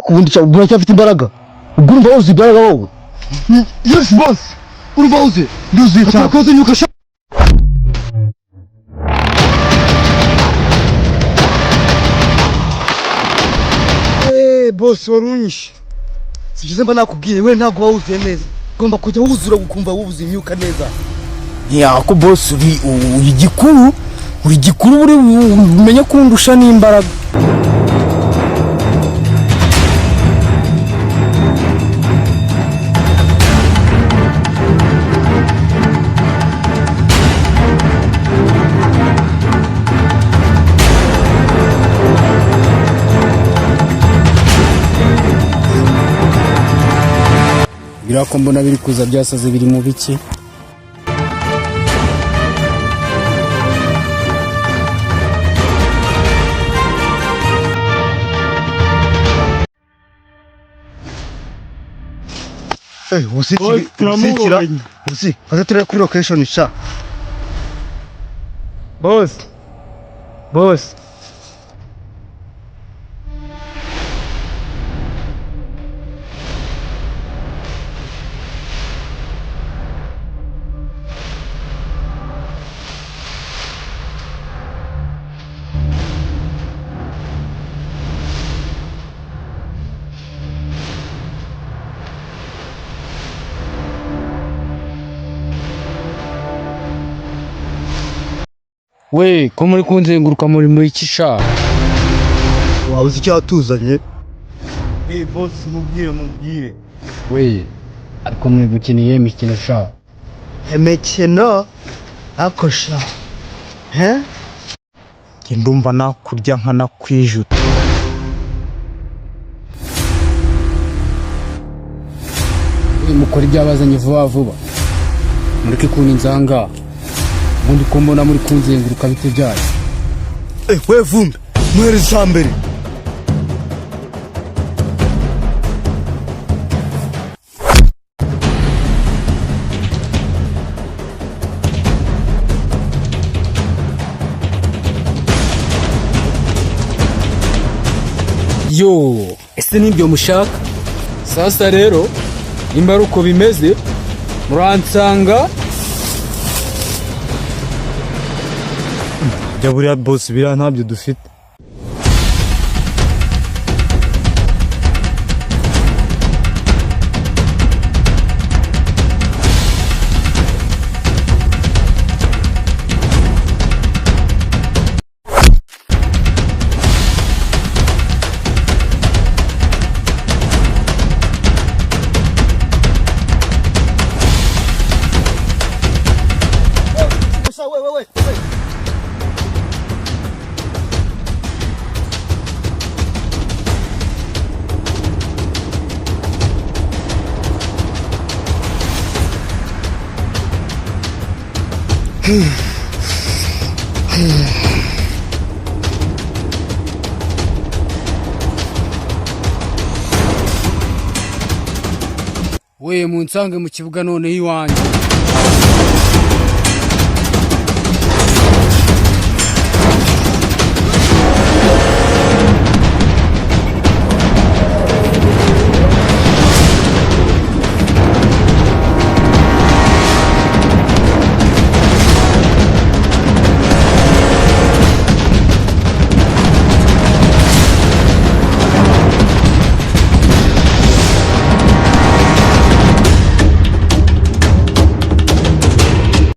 kubundi cha ubura cyafite imbaraga ugurumva uzi imbaraga wowe Yes boss urumva uzi nduzi cyane koze nyuka boss warunyishe sigize mba nakubwiye we ntago wawuzuye neza ugomba kujya wuzura gukumva wubuze imyuka neza yako boss uri igikuru uri umenye kundusha n'imbaraga birako mbona biri kuza byasaze biri mu biki usikira usi azatura kuri location sha boss we ko muri kunzenguruka muri ikisha wabuze icyatuzanye boss mubwire we ariko mwe gukiniye imikino sha imikino akosha ndumva nakurya nkana kwijuta mukora ibyabazanye vuba mureke kuninzanga ubundi ko mbona muri kunzenguruka bite byayo we vumbi muhereza mbere yo ese nibyo mushaka sasa rero nimba ari uko bimeze muransanga jya buriya boss biriya ntabyo dufite we munsange mu kibuga none iwanjye